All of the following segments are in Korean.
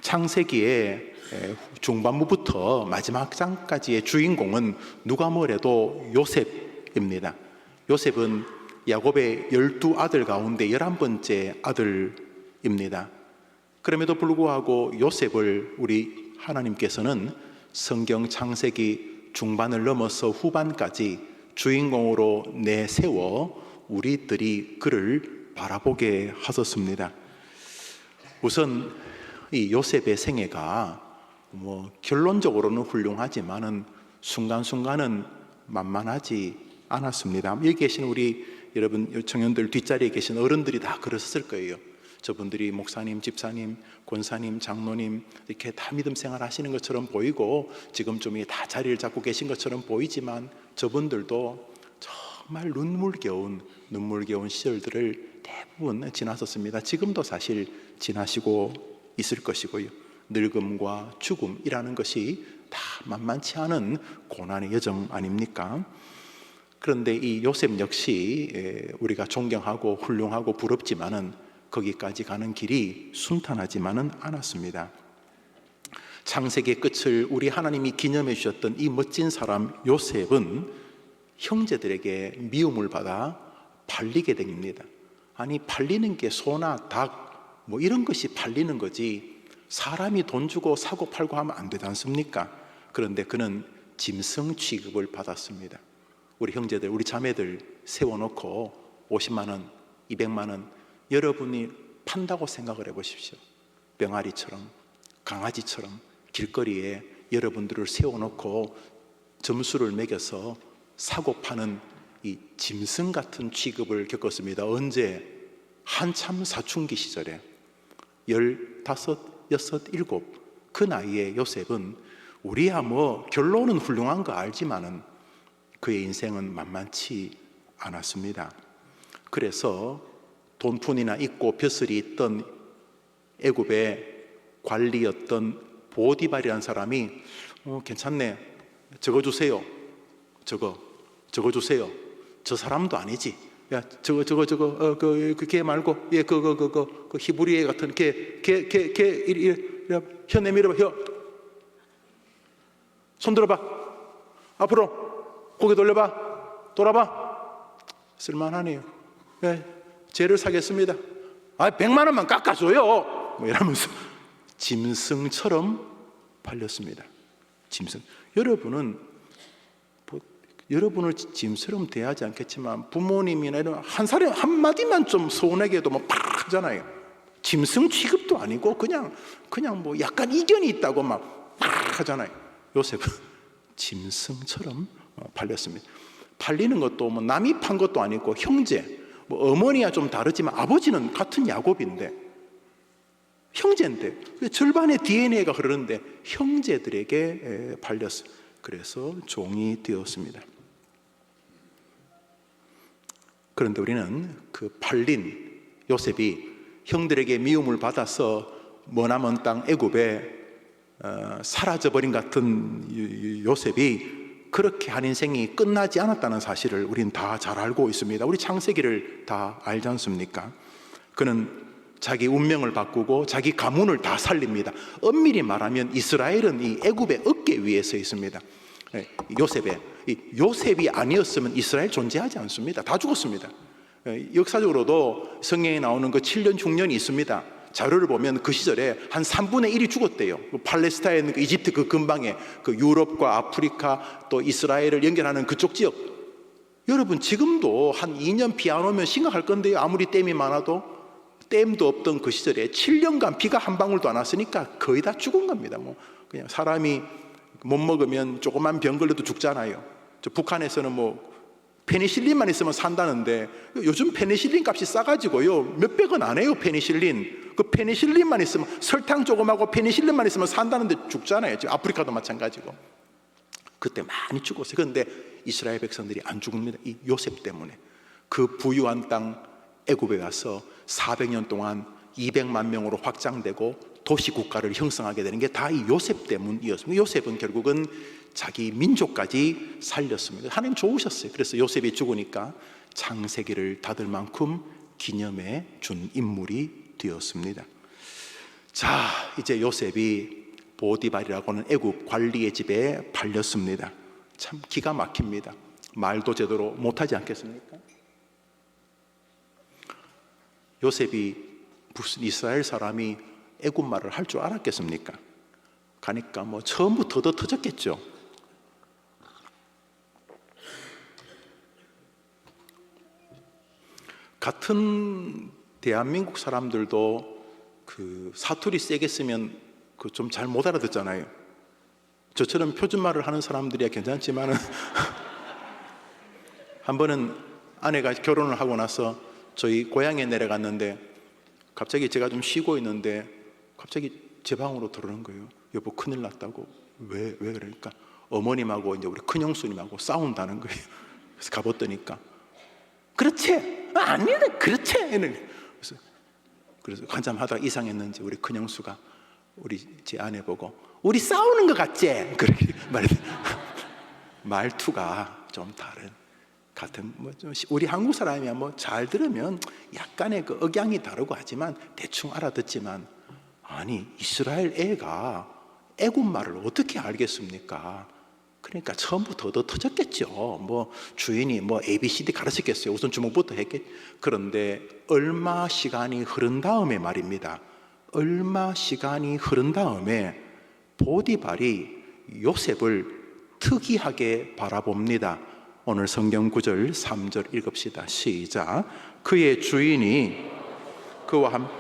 창세기의 중반부부터 마지막 장까지의 주인공은 누가 뭐래도 요셉입니다. 요셉은 야곱의 12아들 가운데 11번째 아들입니다. 그럼에도 불구하고 요셉을 우리 하나님께서는 성경 창세기 중반을 넘어서 후반까지 주인공으로 내세워 우리들이 그를 바라보게 하셨습니다. 우선 이 요셉의 생애가 결론적으로는 훌륭하지만은 순간순간은 만만하지 않았습니다. 여기 계신 우리 여러분 청년들 뒷자리에 계신 어른들이 다 그러셨을 거예요. 저분들이 목사님, 집사님, 권사님, 장로님 이렇게 다 믿음 생활 하시는 것처럼 보이고 지금 좀 다 자리를 잡고 계신 것처럼 보이지만 저분들도 정말 눈물겨운 시절들을 대부분 지나셨습니다. 지금도 사실 지나시고 있을 것이고요. 늙음과 죽음이라는 것이 다 만만치 않은 고난의 여정 아닙니까? 그런데 이 요셉 역시 우리가 존경하고 훌륭하고 부럽지만은 거기까지 가는 길이 순탄하지만은 않았습니다. 창세기의 끝을 우리 하나님이 기념해 주셨던 이 멋진 사람 요셉은 형제들에게 미움을 받아 팔리게 됩니다. 아니, 팔리는 게 소나 닭 이런 것이 팔리는 거지 사람이 돈 주고 사고 팔고 하면 안 되지 않습니까? 그런데 그는 짐승 취급을 받았습니다. 우리 형제들, 우리 자매들 세워놓고 50만 원, 200만 원 여러분이 판다고 생각을 해보십시오. 병아리처럼, 강아지처럼 길거리에 여러분들을 세워놓고 점수를 매겨서 사고 파는 이 짐승 같은 취급을 겪었습니다. 언제? 한참 사춘기 시절에 15, 6, 7 그 나이에 요셉은 우리야 결론은 훌륭한 거 알지만은 그의 인생은 만만치 않았습니다. 그래서 돈푼이나 있고 벼슬이 있던 애굽의 관리였던 보디발이라는 사람이 괜찮네, 적어주세요. 적어주세요. 저 사람도 아니지. 야, 걔 말고, 그 히브리에 같은 걔 혀 내밀어봐, 혀. 손 들어봐. 앞으로 고개 돌려봐. 돌아봐. 쓸만하네요. 예, 죄를 사겠습니다. 100만 원만 깎아줘요. 이러면서 짐승처럼 팔렸습니다. 짐승. 여러분을 짐승처럼 대하지 않겠지만 부모님이나 이런 한마디만 좀 서운하게도 팍 하잖아요. 짐승 취급도 아니고 그냥 약간 이견이 있다고 막 하잖아요. 요셉은 짐승처럼 팔렸습니다. 팔리는 것도 남이 판 것도 아니고 형제, 어머니야 좀 다르지만 아버지는 같은 야곱인데 형제인데 절반의 DNA가 흐르는데 형제들에게 팔렸어요. 그래서 종이 되었습니다. 그런데 우리는 그 팔린 요셉이 형들에게 미움을 받아서 머나먼 땅 애굽에 사라져버린 같은 요셉이 그렇게 한 인생이 끝나지 않았다는 사실을 우리는 다 잘 알고 있습니다. 우리 창세기를 다 알지 않습니까? 그는 자기 운명을 바꾸고 자기 가문을 다 살립니다. 엄밀히 말하면 이스라엘은 이 애굽의 어깨 위에 서 있습니다. 요셉이 아니었으면 이스라엘 존재하지 않습니다. 다 죽었습니다. 역사적으로도 성경에 나오는 그 7년 흉년이 있습니다. 자료를 보면 그 시절에 한 3분의 1이 죽었대요. 팔레스타인, 이집트 그 근방에 그 유럽과 아프리카 또 이스라엘을 연결하는 그쪽 지역. 여러분 지금도 한 2년 비 안 오면 심각할 건데요. 아무리 댐이 많아도 댐도 없던 그 시절에 7년간 비가 한 방울도 안 왔으니까 거의 다 죽은 겁니다. 그냥 사람이 못 먹으면 조그만 병 걸려도 죽잖아요. 북한에서는 페니실린만 있으면 산다는데 요즘 페니실린 값이 싸가지고요 몇백 원 안 해요. 페니실린 그 페니실린만 있으면 설탕 조금하고 페니실린만 있으면 산다는데 죽잖아요. 지금 아프리카도 마찬가지고. 그때 많이 죽었어요. 그런데 이스라엘 백성들이 안 죽습니다. 이 요셉 때문에. 그 부유한 땅 애굽에 가서 400년 동안 200만 명으로 확장되고 도시 국가를 형성하게 되는 게 다 이 요셉 때문이었습니다. 요셉은 결국은 자기 민족까지 살렸습니다. 하나님 좋으셨어요. 그래서 요셉이 죽으니까 창세기를 닫을 만큼 기념해 준 인물이 되었습니다. 자, 이제 요셉이 보디발이라고 하는 애굽 관리의 집에 팔렸습니다. 참 기가 막힙니다. 말도 제대로 못하지 않겠습니까? 요셉이 무슨 이스라엘 사람이 애굽 말을 할 줄 알았겠습니까? 가니까 뭐 처음부터 더 터졌겠죠. 같은 대한민국 사람들도 그 사투리 세게 쓰면 그 좀 잘 못 알아듣잖아요. 저처럼 표준말을 하는 사람들이야 괜찮지만은 한 번은 아내가 결혼을 하고 나서 저희 고향에 내려갔는데 갑자기 제가 좀 쉬고 있는데 갑자기 제 방으로 들어오는 거예요. 여보 큰일 났다고. 왜 그러니까 어머님하고 이제 우리 큰형수님하고 싸운다는 거예요. 그래서 가봤더니까 그렇지 아니네 그렇지. 그래서 한참 하다가 이상했는지 우리 큰형수가 우리 제 아내 보고 우리 싸우는 것 같지? 그렇게 말투가 좀 다른 같은 뭐 좀 우리 한국 사람이야 뭐 잘 들으면 약간의 그 억양이 다르고 하지만 대충 알아듣지만 아니 이스라엘 애가 애굽 말을 어떻게 알겠습니까? 그러니까 처음부터 얻어 터졌겠죠. 뭐 주인이 뭐 ABCD 가르쳤겠어요. 우선 주먹부터 했겠. 그런데 얼마 시간이 흐른 다음에 말입니다. 얼마 시간이 흐른 다음에 보디발이 요셉을 특이하게 바라봅니다. 오늘 성경 구절 3절 읽읍시다. 시작. 그의 주인이 그와 함께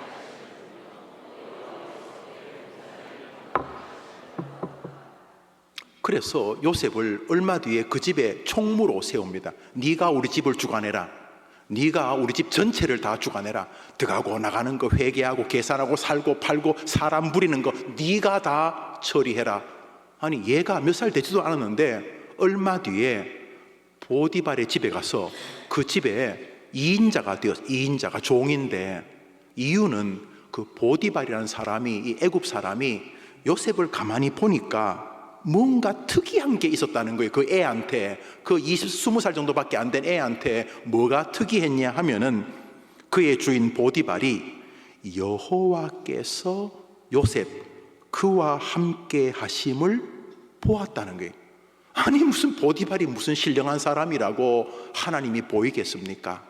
그래서 요셉을 얼마 뒤에 그 집에 총무로 세웁니다. 네가 우리 집을 주관해라. 네가 우리 집 전체를 다 주관해라. 들어가고 나가는 거 회계하고 계산하고 살고 팔고 사람 부리는 거 네가 다 처리해라. 아니 얘가 몇 살 되지도 않았는데 얼마 뒤에 보디발의 집에 가서 그 집에 2인자가 되었어. 2인자가 종인데 이유는 그 보디발이라는 사람이 이 애굽 사람이 요셉을 가만히 보니까 뭔가 특이한 게 있었다는 거예요. 그 애한테 그 20살 정도밖에 안 된 애한테 뭐가 특이했냐 하면은 그의 주인 보디발이 여호와께서 요셉 그와 함께 하심을 보았다는 거예요. 아니 무슨 보디발이 무슨 신령한 사람이라고 하나님이 보이겠습니까?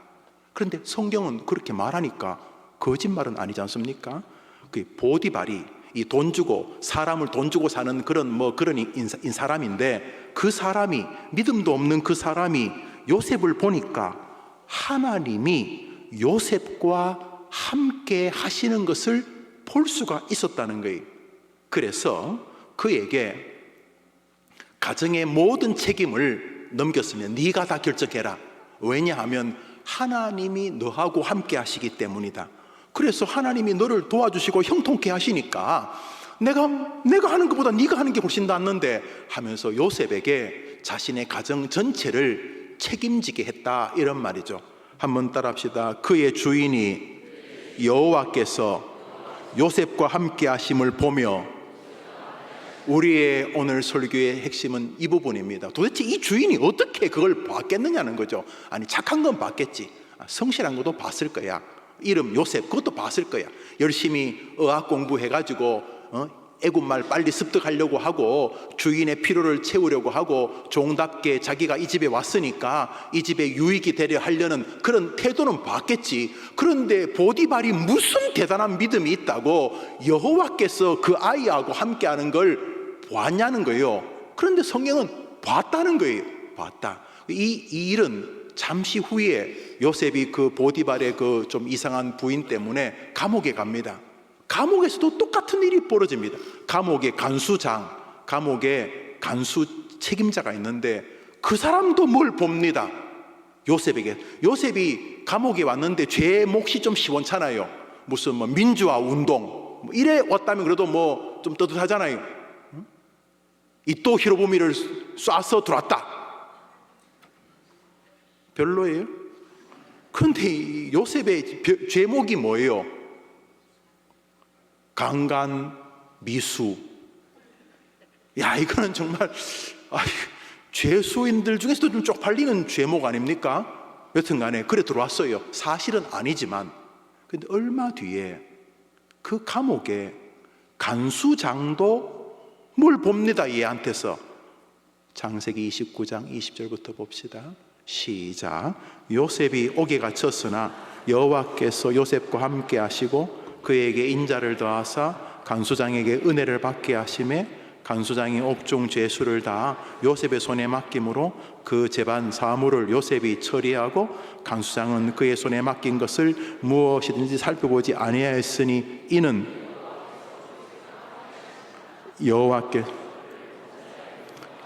그런데 성경은 그렇게 말하니까 거짓말은 아니지 않습니까? 그 보디발이 이 돈 주고 사람을 돈 주고 사는 그런 사람인데 그 사람이 믿음도 없는 그 사람이 요셉을 보니까 하나님이 요셉과 함께 하시는 것을 볼 수가 있었다는 거예요. 그래서 그에게 가정의 모든 책임을 넘겼으면 네가 다 결정해라. 왜냐하면 하나님이 너하고 함께 하시기 때문이다. 그래서 하나님이 너를 도와주시고 형통케 하시니까 내가 하는 것보다 네가 하는 게 훨씬 낫는데 하면서 요셉에게 자신의 가정 전체를 책임지게 했다 이런 말이죠. 한번 따라합시다. 그의 주인이 여호와께서 요셉과 함께 하심을 보며 우리의 오늘 설교의 핵심은 이 부분입니다. 도대체 이 주인이 어떻게 그걸 봤겠느냐는 거죠. 아니 착한 건 봤겠지. 성실한 것도 봤을 거야. 이름 요셉 그것도 봤을 거야. 열심히 의학 공부해가지고 애굽말 빨리 습득하려고 하고 주인의 필요를 채우려고 하고 종답게 자기가 이 집에 왔으니까 이 집에 유익이 되려 하려는 그런 태도는 봤겠지. 그런데 보디발이 무슨 대단한 믿음이 있다고 여호와께서 그 아이하고 함께하는 걸 보았냐는 거예요. 그런데 성경은 봤다는 거예요. 봤다. 이 일은 잠시 후에 요셉이 그 보디발의 그 좀 이상한 부인 때문에 감옥에 갑니다. 감옥에서도 똑같은 일이 벌어집니다. 감옥에 간수장, 감옥에 간수 책임자가 있는데 그 사람도 뭘 봅니다. 요셉에게. 요셉이 감옥에 왔는데 죄의 몫이 좀 시원찮아요. 무슨 뭐 민주화 운동 뭐 이래 왔다면 그래도 뭐 좀 떳떳하잖아요. 이또 히로부미를 쏴서 들어왔다. 별로예요? 그런데 요셉의 죄목이 뭐예요? 강간, 미수. 야, 이거는 정말 죄수인들 중에서도 좀 쪽팔리는 죄목 아닙니까? 여튼 간에 그래 들어왔어요. 사실은 아니지만 근데 얼마 뒤에 그 감옥에 간수장도 뭘 봅니다, 얘한테서. 창세기 29장 20절부터 봅시다. 시작. 요셉이 옥에 갇혔으나 여호와께서 요셉과 함께 하시고 그에게 인자를 더하사 간수장에게 은혜를 받게 하심에 간수장이 옥중 죄수를 다 요셉의 손에 맡김으로 그 재반 사물을 요셉이 처리하고 간수장은 그의 손에 맡긴 것을 무엇이든지 살펴보지 아니하였으니 이는 여호와께.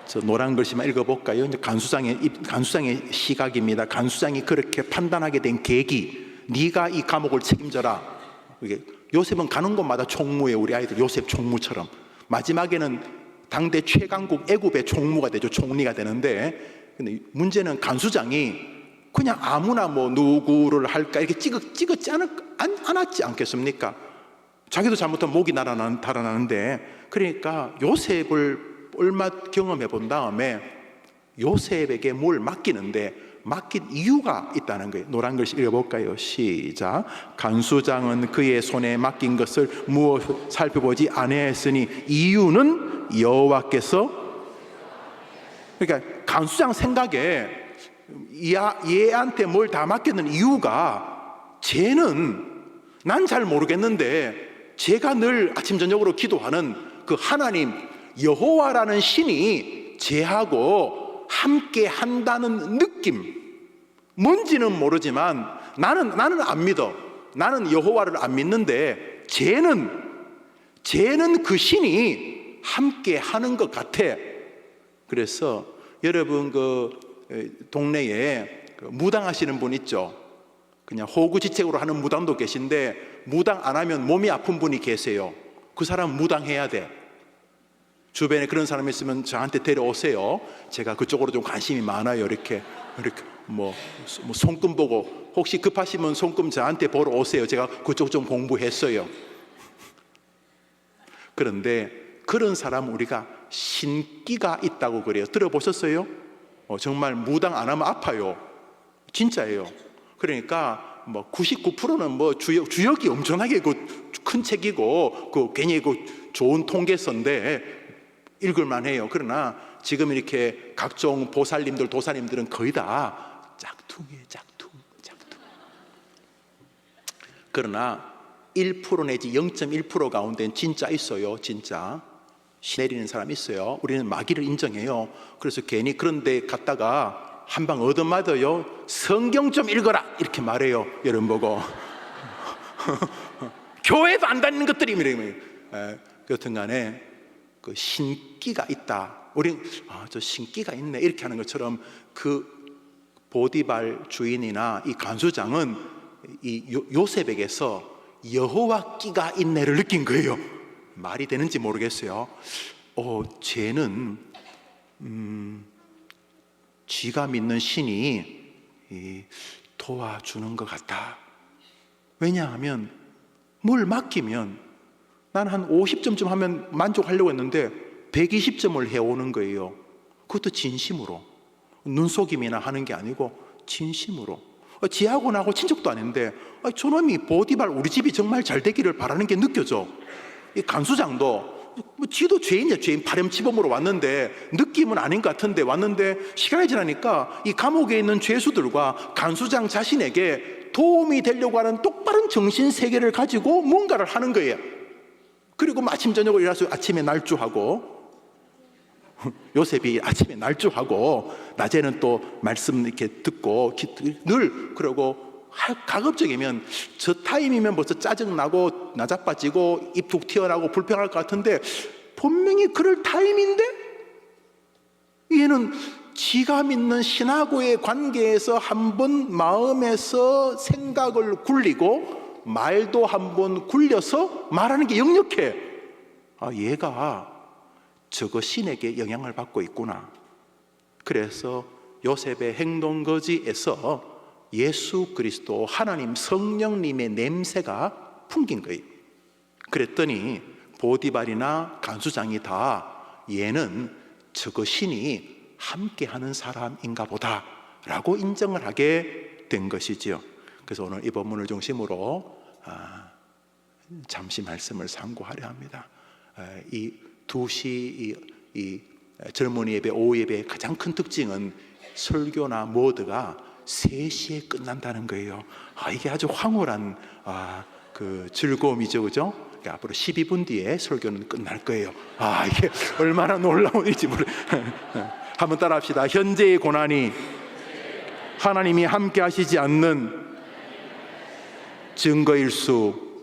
저 노란 글씨만 읽어볼까요? 간수장의 시각입니다. 간수장이 그렇게 판단하게 된 계기, 네가 이 감옥을 책임져라. 이게 요셉은 가는 곳마다 총무예요. 우리 아이들 요셉 총무처럼. 마지막에는 당대 최강국 애굽의 총무가 되죠. 총리가 되는데, 근데 문제는 간수장이 그냥 아무나 뭐 누구를 할까 이렇게 찍었지 않았지 않겠습니까? 자기도 잘못하면 목이 달아나는데, 그러니까 요셉을 얼마 경험해 본 다음에 요셉에게 뭘 맡기는데 맡긴 이유가 있다는 거예요. 노란 글씨 읽어볼까요? 시작. 간수장은 그의 손에 맡긴 것을 무엇 살펴보지 아니하였으니 이유는 여호와께서. 그러니까 간수장 생각에 얘한테 뭘 다 맡겼는 이유가, 쟤는 난 잘 모르겠는데 제가 늘 아침 저녁으로 기도하는 그 하나님 여호와라는 신이 쟤하고 함께 한다는 느낌, 뭔지는 모르지만 나는 안 믿어. 나는 여호와를 안 믿는데 쟤는 그 신이 함께 하는 것 같아. 그래서 여러분 그 동네에 그 무당하시는 분 있죠? 그냥 호구지책으로 하는 무당도 계신데 무당 안 하면 몸이 아픈 분이 계세요. 그 사람 무당해야 돼. 주변에 그런 사람이 있으면 저한테 데려오세요. 제가 그쪽으로 좀 관심이 많아요. 이렇게 뭐 손금 보고, 혹시 급하시면 손금 저한테 보러 오세요. 제가 그쪽 좀 공부했어요. 그런데 그런 사람 우리가 신기가 있다고 그래요. 들어보셨어요? 정말 무당 안 하면 아파요. 진짜예요. 그러니까 뭐 99%는 뭐 주역이 엄청나게 큰 책이고 괜히 좋은 통계서인데 읽을만해요. 그러나 지금 이렇게 각종 보살님들, 도사님들은 거의 다 짝퉁이에요. 짝퉁. 그러나 1% 내지 0.1% 가운데는 진짜 있어요. 진짜 내리는 사람 있어요. 우리는 마귀를 인정해요. 그래서 괜히 그런 데 갔다가 한 방 얻어맞아요. 성경 좀 읽어라 이렇게 말해요. 여러분 보고 교회도 안 다니는 것들이 여튼 간에 그 신기가 있다. 우리 저 신기가 있네 이렇게 하는 것처럼 그 보디발 주인이나 이 간수장은 이 요셉에게서 여호와 끼가 있네를 느낀 거예요. 말이 되는지 모르겠어요. 쟤는 지가 믿는 신이 도와주는 것 같다. 왜냐하면 뭘 맡기면 난 한 50점쯤 하면 만족하려고 했는데 120점을 해오는 거예요. 그것도 진심으로, 눈속임이나 하는 게 아니고 진심으로. 지하고 나하고 친척도 아닌데 저놈이 보디발 우리 집이 정말 잘 되기를 바라는 게 느껴져. 이 간수장도 지도 죄인이야. 죄인 파렴치범으로 왔는데 느낌은 아닌 것 같은데 왔는데, 시간이 지나니까 이 감옥에 있는 죄수들과 간수장 자신에게 도움이 되려고 하는 똑바른 정신세계를 가지고 뭔가를 하는 거예요. 그리고 아침 저녁으로 일어나서 아침에 날주하고, 요셉이 아침에 날주하고 낮에는 또 말씀 이렇게 듣고 늘 그러고, 가급적이면 저 타임이면 벌써 짜증나고 나자빠지고 입 툭 튀어나오고 불평할 것 같은데 분명히 그럴 타임인데 얘는 지가 믿는 신하고의 관계에서 한번 마음에서 생각을 굴리고 말도 한번 굴려서 말하는 게 역력해. 얘가 저거 신에게 영향을 받고 있구나. 그래서 요셉의 행동거지에서 예수 그리스도 하나님 성령님의 냄새가 풍긴 거예요. 그랬더니 보디발이나 간수장이 다 얘는 저거 신이 함께하는 사람인가 보다 라고 인정을 하게 된 것이지요. 그래서 오늘 이 본문을 중심으로 잠시 말씀을 상고하려 합니다. 이 2시 이 젊은이 예배, 오후 예배의 가장 큰 특징은 설교나 모드가 3시에 끝난다는 거예요. 이게 아주 황홀한 그 즐거움이죠, 그죠? 그러니까 앞으로 12분 뒤에 설교는 끝날 거예요. 이게 얼마나 놀라운 일인지 한번 따라합시다. 현재의 고난이 하나님이 함께 하시지 않는 증거일 수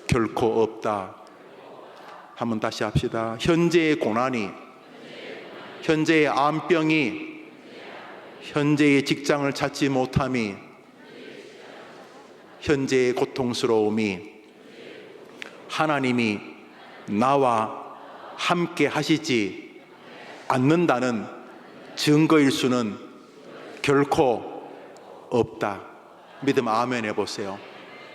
결코 없다. 한번 다시 합시다. 현재의 고난이, 현재의 암병이, 현재의 직장을 찾지 못함이, 현재의 고통스러움이 하나님이 나와 함께 하시지 않는다는 증거일 수는 결코 없다. 믿음 아멘 해보세요.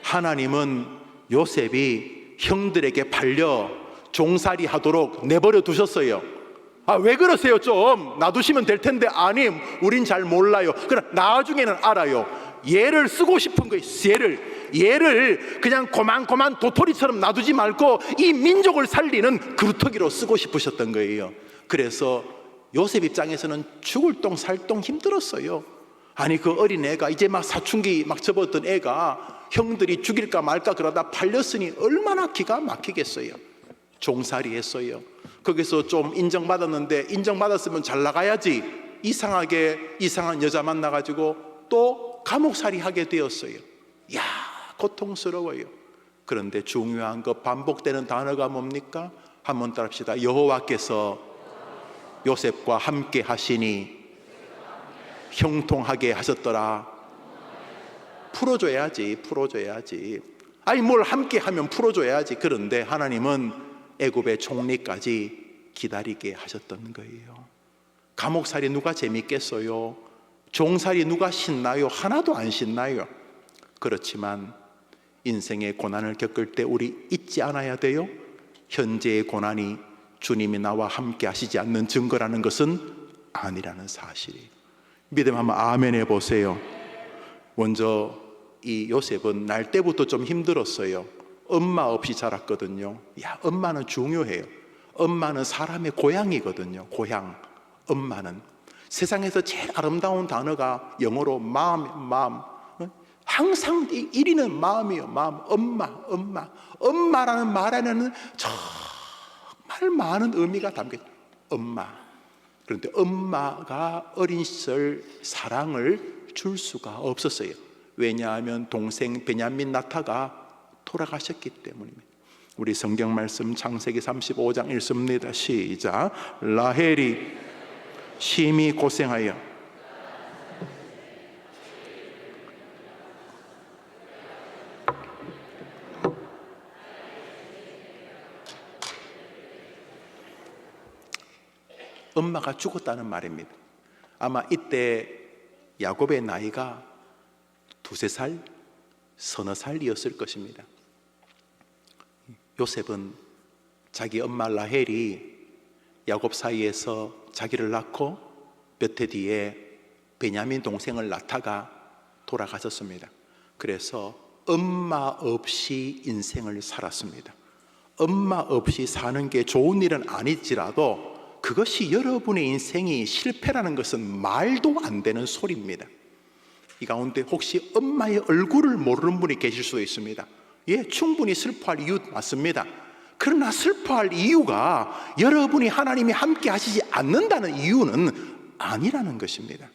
하나님은 요셉이 형들에게 팔려 종살이 하도록 내버려 두셨어요. 왜 그러세요? 좀 놔두시면 될 텐데. 아니, 우린 잘 몰라요. 그러나 나중에는 알아요. 얘를 쓰고 싶은 거예요. 얘를 그냥 고만고만 도토리처럼 놔두지 말고 이 민족을 살리는 그루터기로 쓰고 싶으셨던 거예요. 그래서 요셉 입장에서는 죽을 똥 살 똥 힘들었어요. 아니, 그 어린 애가 이제 막 사춘기 막 접었던 애가 형들이 죽일까 말까 그러다 팔렸으니 얼마나 기가 막히겠어요. 종살이 했어요. 거기서 좀 인정받았는데, 인정받았으면 잘 나가야지 이상한 여자 만나가지고 또 감옥살이 하게 되었어요. 고통스러워요. 그런데 중요한 거, 반복되는 단어가 뭡니까? 한번 따라합시다. 여호와께서 요셉과 함께 하시니 형통하게 하셨더라. 풀어줘야지. 아니, 뭘 함께 하면 풀어줘야지. 그런데 하나님은 애굽의 총리까지 기다리게 하셨던 거예요. 감옥살이 누가 재밌겠어요? 종살이 누가 신나요? 하나도 안 신나요. 그렇지만 인생의 고난을 겪을 때 우리 잊지 않아야 돼요. 현재의 고난이 주님이 나와 함께 하시지 않는 증거라는 것은 아니라는 사실이에요. 믿음 한번 아멘 해보세요. 먼저 이 요셉은 날 때부터 좀 힘들었어요. 엄마 없이 자랐거든요. 엄마는 중요해요. 엄마는 사람의 고향이거든요. 고향. 엄마는 세상에서 제일 아름다운 단어가 영어로 마음. 항상 1위는 마음이에요. 마음. 엄마. 엄마라는 말 안에는 정말 많은 의미가 담겨있어요. 엄마. 그런데 엄마가 어린 시절 사랑을 줄 수가 없었어요. 왜냐하면 동생 베냐민 나타가 돌아가셨기 때문입니다. 우리 성경 말씀 창세기 35장 읽습니다. 시작. 라헬이 심히 고생하여 엄마가 죽었다는 말입니다. 아마 이때 야곱의 나이가 2-3살, 서너 살이었을 것입니다. 요셉은 자기 엄마 라헬이 야곱 사이에서 자기를 낳고 몇 해 뒤에 베냐민 동생을 낳다가 돌아가셨습니다. 그래서 엄마 없이 인생을 살았습니다. 엄마 없이 사는 게 좋은 일은 아닐지라도 그것이 여러분의 인생이 실패라는 것은 말도 안 되는 소리입니다. 이 가운데 혹시 엄마의 얼굴을 모르는 분이 계실 수도 있습니다. 충분히 슬퍼할 이유 맞습니다. 그러나 슬퍼할 이유가 여러분이 하나님이 함께 하시지 않는다는 이유는 아니라는 것입니다.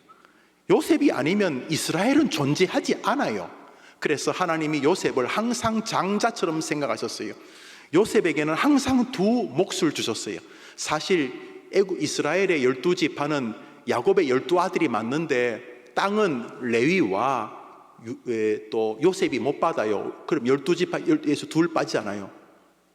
요셉이 아니면 이스라엘은 존재하지 않아요. 그래서 하나님이 요셉을 항상 장자처럼 생각하셨어요. 요셉에게는 항상 2 몫을 주셨어요. 사실 이스라엘의 12지파는 야곱의 12아들이 맞는데 땅은 레위와 또 요셉이 못 받아요. 그럼 12지파에서 2 빠지잖아요.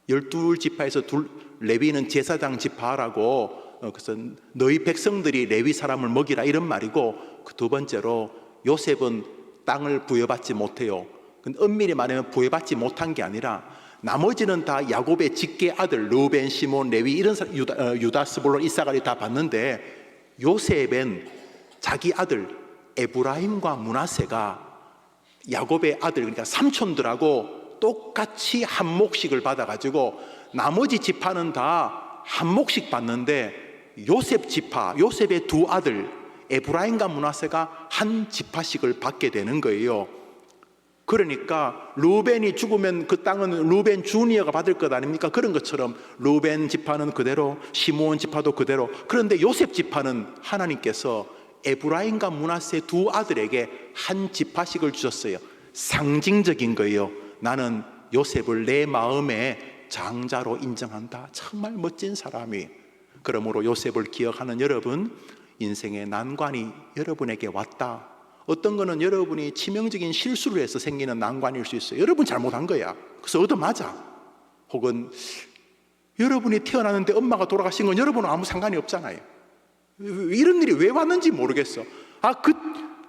12지파에서 레위는 제사장 지파라고, 그래서 너희 백성들이 레위 사람을 먹이라 이런 말이고, 그 2번째로 요셉은 땅을 부여받지 못해요. 근데 엄밀히 말하면 부여받지 못한 게 아니라 나머지는 다 야곱의 직계 아들 르우벤, 시몬, 레위 이런 사람, 유다, 스불론, 이사갈이 다 받는데 요셉은 자기 아들 에브라임과 므낫세가 야곱의 아들, 그러니까 삼촌들하고 똑같이 한 몫씩을 받아가지고 나머지 지파는 다 한 몫씩 받는데 요셉 지파, 요셉의 두 아들 에브라임과 므낫세가 한 지파씩을 받게 되는 거예요. 그러니까 루벤이 죽으면 그 땅은 루벤 주니어가 받을 것 아닙니까? 그런 것처럼 루벤 지파는 그대로, 시므온 지파도 그대로. 그런데 요셉 지파는 하나님께서 에브라임과 므낫세 두 아들에게 한 지파씩을 주셨어요. 상징적인 거예요. 나는 요셉을 내 마음의 장자로 인정한다. 정말 멋진 사람이. 그러므로 요셉을 기억하는 여러분, 인생의 난관이 여러분에게 왔다. 어떤 거는 여러분이 치명적인 실수를 해서 생기는 난관일 수 있어요. 여러분 잘못한 거야. 그래서 얻어맞아. 혹은 여러분이 태어났는데 엄마가 돌아가신 건 여러분은 아무 상관이 없잖아요. 이런 일이 왜 왔는지 모르겠어.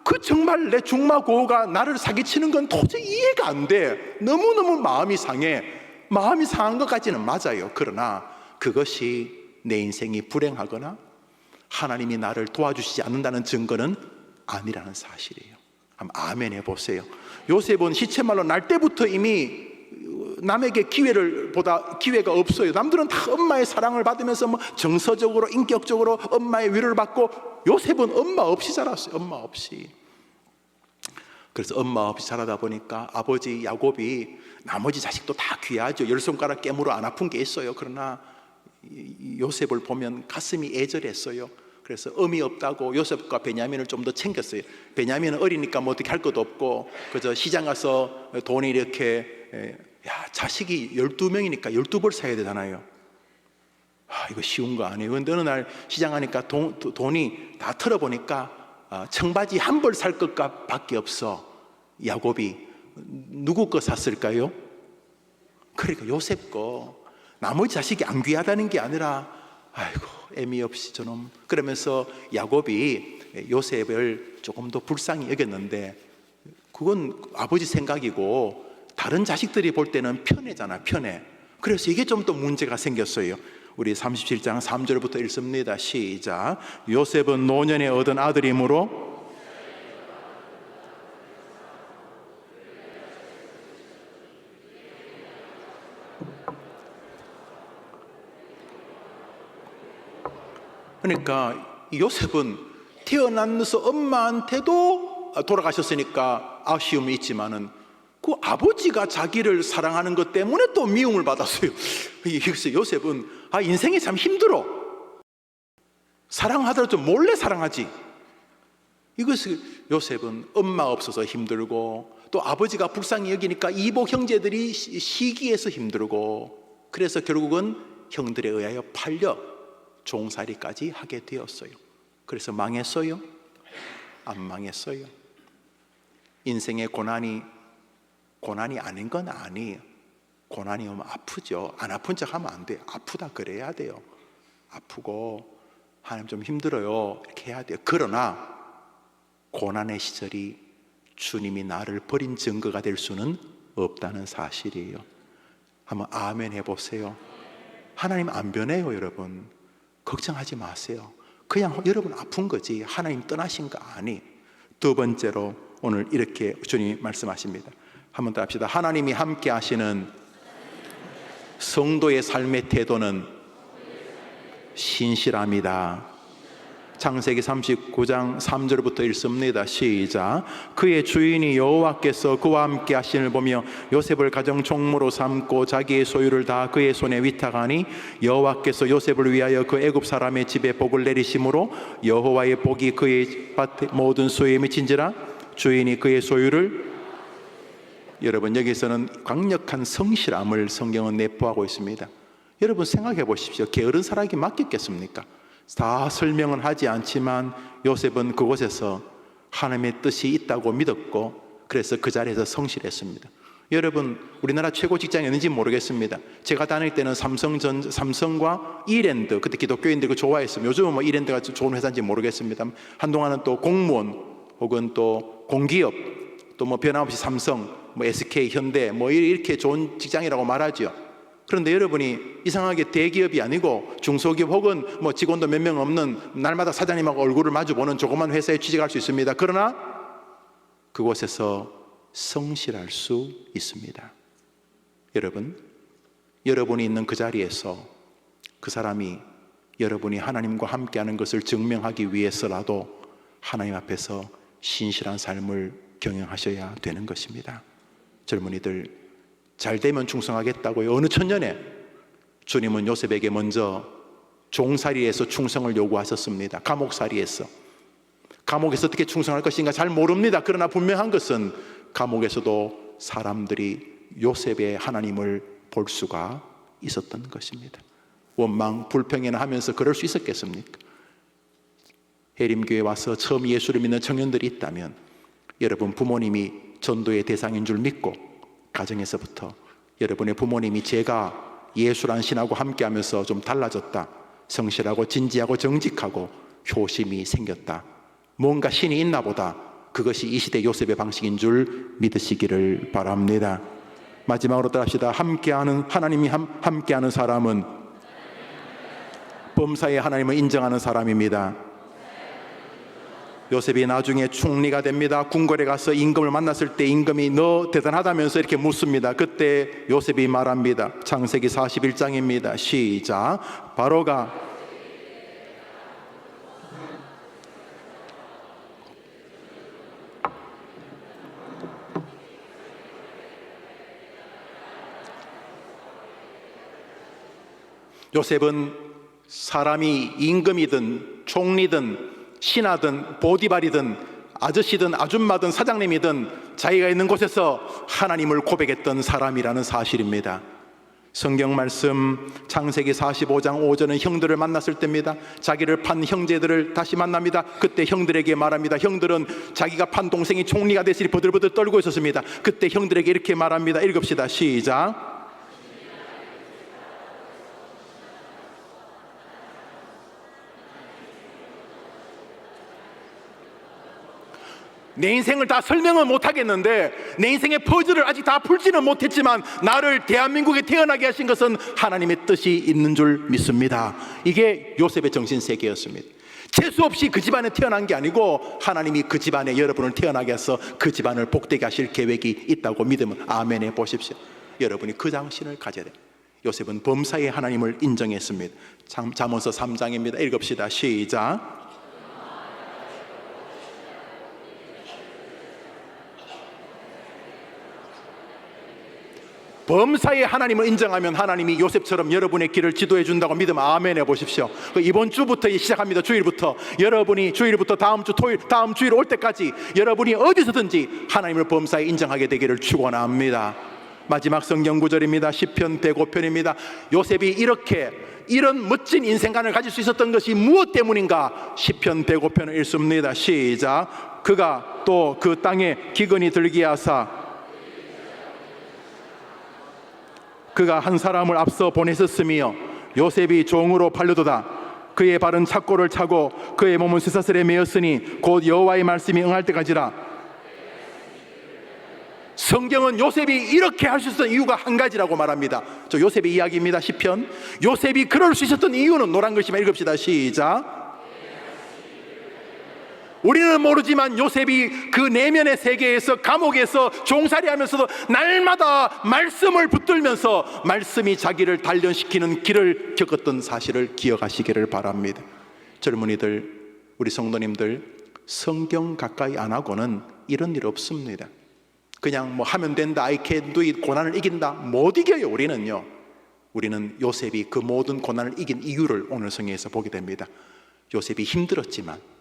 그 정말 내 중마고우가 나를 사기치는 건 도저히 이해가 안 돼. 너무너무 마음이 상해. 마음이 상한 것까지는 맞아요. 그러나 그것이 내 인생이 불행하거나 하나님이 나를 도와주시지 않는다는 증거는 아니라는 사실이에요. 한번 아멘 해보세요. 요셉은 시체말로 날 때부터 이미 남에게 기회가 없어요. 남들은 다 엄마의 사랑을 받으면서 뭐 정서적으로 인격적으로 엄마의 위로를 받고, 요셉은 엄마 없이 자랐어요. 엄마 없이. 그래서 엄마 없이 자라다 보니까 아버지 야곱이, 나머지 자식도 다 귀하죠. 10손가락 깨물어 안 아픈 게 있어요. 그러나 요셉을 보면 가슴이 애절했어요. 그래서 의미 없다고 요셉과 베냐민을 좀 더 챙겼어요. 베냐민은 어리니까 뭐 어떻게 할 것도 없고 그저 시장 가서 돈이 이렇게, 자식이 12명이니까 12벌 사야 되잖아요. 이거 쉬운 거 아니에요. 근데 어느 날 시장 가니까 돈이 다 털어보니까 청바지 한 벌 살 것밖에 없어. 야곱이 누구 거 샀을까요? 그러니까 요셉 거. 나머지 자식이 안 귀하다는 게 아니라, 아이고 애미 없이 저놈. 그러면서 야곱이 요셉을 조금 더 불쌍히 여겼는데, 그건 아버지 생각이고 다른 자식들이 볼 때는 편애잖아, 편애. 그래서 이게 좀 더 문제가 생겼어요. 우리 37장 3절부터 읽습니다. 시작. 요셉은 노년에 얻은 아들이므로 그러니까 요셉은 태어나면서 엄마한테도 돌아가셨으니까 아쉬움이 있지만은 그 아버지가 자기를 사랑하는 것 때문에 또 미움을 받았어요. 그래서 요셉은 인생이 참 힘들어. 사랑하더라도 몰래 사랑하지. 이것을 요셉은 엄마 없어서 힘들고, 또 아버지가 불쌍히 여기니까 이복 형제들이 시기해서 힘들고, 그래서 결국은 형들에 의하여 팔려 종살이까지 하게 되었어요. 그래서 망했어요? 안 망했어요. 인생의 고난이 아닌 건 아니에요. 고난이 오면 아프죠. 안 아픈 척 하면 안 돼요. 아프다 그래야 돼요. 아프고 하나님 좀 힘들어요 이렇게 해야 돼요. 그러나 고난의 시절이 주님이 나를 버린 증거가 될 수는 없다는 사실이에요. 한번 아멘 해보세요. 하나님 안 변해요. 여러분 걱정하지 마세요. 그냥 여러분 아픈 거지 하나님 떠나신 거 아니. 두 번째로 오늘 이렇게 주님이 말씀하십니다. 한번 더 합시다. 하나님이 함께 하시는 성도의 삶의 태도는 신실함이다. 창세기 39장 3절부터 읽습니다. 시작. 그의 주인이 여호와께서 그와 함께 하심을 보며 요셉을 가정 총무로 삼고 자기의 소유를 다 그의 손에 위탁하니 여호와께서 요셉을 위하여 그 애굽 사람의 집에 복을 내리심으로 여호와의 복이 그의 밭의 모든 소유에 미친지라. 주인이 그의 소유를, 여러분 여기서는 강력한 성실함을 성경은 내포하고 있습니다. 여러분 생각해 보십시오. 게으른 사람에게 맡겼겠습니까? 다 설명은 하지 않지만 요셉은 그곳에서 하나님의 뜻이 있다고 믿었고, 그래서 그 자리에서 성실했습니다. 여러분 우리나라 최고 직장이 어딘지 모르겠습니다. 제가 다닐 때는 삼성과 이랜드, 그때 기독교인들 그 좋아했습니다. 요즘은 뭐 이랜드가 좋은 회사인지 모르겠습니다. 한동안은 또 공무원 혹은 또 공기업, 또 뭐 변함없이 삼성, 뭐 SK, 현대 뭐 이렇게 좋은 직장이라고 말하죠. 그런데 여러분이 이상하게 대기업이 아니고 중소기업 혹은 뭐 직원도 몇 명 없는 날마다 사장님하고 얼굴을 마주보는 조그만 회사에 취직할 수 있습니다. 그러나 그곳에서 성실할 수 있습니다. 여러분 여러분이 있는 그 자리에서 그 사람이 여러분이 하나님과 함께하는 것을 증명하기 위해서라도 하나님 앞에서 신실한 삶을 경영하셔야 되는 것입니다. 젊은이들, 잘 되면 충성하겠다고요. 어느 천년에 주님은 요셉에게 먼저 종살이에서 충성을 요구하셨습니다. 감옥살이에서. 감옥에서 어떻게 충성할 것인가 잘 모릅니다. 그러나 분명한 것은 감옥에서도 사람들이 요셉의 하나님을 볼 수가 있었던 것입니다. 원망, 불평이나 하면서 그럴 수 있었겠습니까? 해림교회 와서 처음 예수를 믿는 청년들이 있다면 여러분 부모님이 전도의 대상인 줄 믿고 가정에서부터 여러분의 부모님이 제가 예수란 신하고 함께하면서 좀 달라졌다, 성실하고 진지하고 정직하고 효심이 생겼다, 뭔가 신이 있나 보다, 그것이 이 시대 요셉의 방식인 줄 믿으시기를 바랍니다. 마지막으로 따라합시다. 하나님이 함께하는 사람은 범사에 하나님을 인정하는 사람입니다. 요셉이 나중에 총리가 됩니다. 궁궐에 가서 임금을 만났을 때 임금이 너 대단하다면서 이렇게 묻습니다. 그때 요셉이 말합니다. 창세기 41장입니다. 시작. 바로가 요셉은 사람이 임금이든 총리든 신하든 보디발이든 아저씨든 아줌마든 사장님이든 자기가 있는 곳에서 하나님을 고백했던 사람이라는 사실입니다. 성경 말씀 창세기 45장 5절은 형들을 만났을 때입니다. 자기를 판 형제들을 다시 만납니다. 그때 형들에게 말합니다. 형들은 자기가 판 동생이 총리가 됐으니 버들버들 떨고 있었습니다. 그때 형들에게 이렇게 말합니다. 읽읍시다. 시작. 내 인생을 다 설명은 못하겠는데, 내 인생의 퍼즐을 아직 다 풀지는 못했지만 나를 대한민국에 태어나게 하신 것은 하나님의 뜻이 있는 줄 믿습니다. 이게 요셉의 정신세계였습니다. 재수없이 그 집안에 태어난 게 아니고 하나님이 그 집안에 여러분을 태어나게 해서 그 집안을 복되게 하실 계획이 있다고 믿으면 아멘해 보십시오. 여러분이 그 정신을 가져야 돼요. 요셉은 범사의 하나님을 인정했습니다. 잠언서 3장입니다. 읽읍시다. 시작. 범사의 하나님을 인정하면 하나님이 요셉처럼 여러분의 길을 지도해 준다고 믿으면 아멘 해보십시오. 이번 주부터 시작합니다. 주일부터 여러분이 주일부터 다음 주 토요일, 다음 주일 올 때까지 여러분이 어디서든지 하나님을 범사에 인정하게 되기를 축원합니다. 마지막 성경 구절입니다. 시편 105편입니다. 요셉이 이런 멋진 인생관을 가질 수 있었던 것이 무엇 때문인가? 시편 105편을 읽습니다. 시작. 그가 또 그 땅에 기근이 들게 하사 그가 한 사람을 앞서 보내셨으며 요셉이 종으로 팔려도다. 그의 발은 착고를 차고 그의 몸은 쇠사슬에 매였으니 곧 여호와의 말씀이 응할 때까지라. 성경은 요셉이 이렇게 할 수 있었던 이유가 한 가지라고 말합니다. 저 요셉의 이야기입니다. 시편. 요셉이 그럴 수 있었던 이유는 노란 글씨만 읽읍시다. 시작. 우리는 모르지만 요셉이 그 내면의 세계에서 감옥에서 종살이하면서도 날마다 말씀을 붙들면서 말씀이 자기를 단련시키는 길을 겪었던 사실을 기억하시기를 바랍니다. 젊은이들, 우리 성도님들, 성경 가까이 안 하고는 이런 일 없습니다. 그냥 뭐 하면 된다, I can do it, 고난을 이긴다, 못 이겨요. 우리는 요셉이 그 모든 고난을 이긴 이유를 오늘 성경에서 보게 됩니다. 요셉이 힘들었지만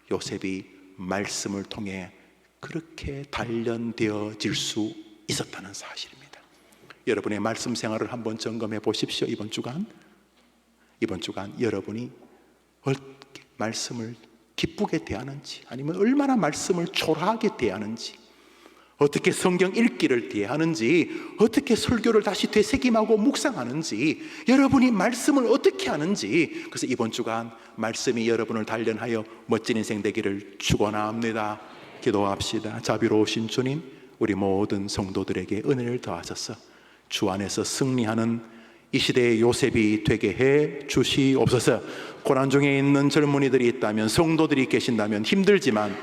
요셉이 말씀을 통해 그렇게 단련되어질 수 있었다는 사실입니다. 여러분의 말씀 생활을 한번 점검해 보십시오. 이번 주간 여러분이 어떻게 말씀을 기쁘게 대하는지, 아니면 얼마나 말씀을 초라하게 대하는지, 어떻게 성경 읽기를 대하는지, 어떻게 설교를 다시 되새김하고 묵상하는지, 여러분이 말씀을 어떻게 하는지, 그래서 이번 주간 말씀이 여러분을 단련하여 멋진 인생 되기를 축원합니다. 기도합시다. 자비로우신 주님, 우리 모든 성도들에게 은혜를 더하셔서 주 안에서 승리하는 이 시대의 요셉이 되게 해 주시옵소서. 고난 중에 있는 젊은이들이 있다면, 성도들이 계신다면, 힘들지만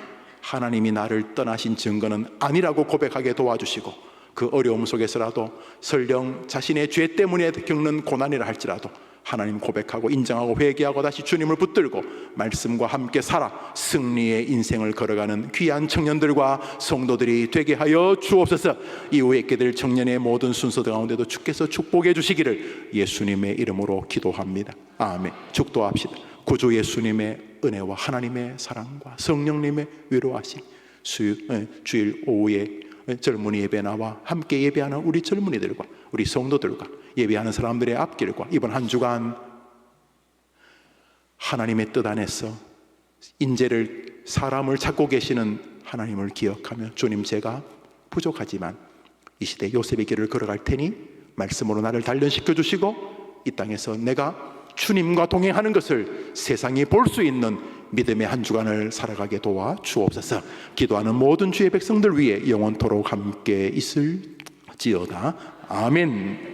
하나님이 나를 떠나신 증거는 아니라고 고백하게 도와주시고, 그 어려움 속에서라도 설령 자신의 죄 때문에 겪는 고난이라 할지라도 하나님 고백하고 인정하고 회개하고 다시 주님을 붙들고 말씀과 함께 살아 승리의 인생을 걸어가는 귀한 청년들과 성도들이 되게 하여 주옵소서. 이후에 있게 될 청년의 모든 순서들 가운데도 주께서 축복해 주시기를 예수님의 이름으로 기도합니다. 아멘. 축도합시다. 구주 예수님의 은혜와 하나님의 사랑과 성령님의 위로하심, 주일 오후에 젊은이 예배 나와 함께 예배하는 우리 젊은이들과 우리 성도들과 예배하는 사람들의 앞길과 이번 한 주간 하나님의 뜻 안에서 인재를, 사람을 찾고 계시는 하나님을 기억하며 주님, 제가 부족하지만 이 시대 요셉의 길을 걸어갈 테니 말씀으로 나를 단련시켜 주시고 이 땅에서 내가 주님과 동행하는 것을 세상이 볼 수 있는 믿음의 한 주간을 살아가게 도와 주옵소서. 기도하는 모든 주의 백성들 위해 영원토록 함께 있을지어다. 아멘.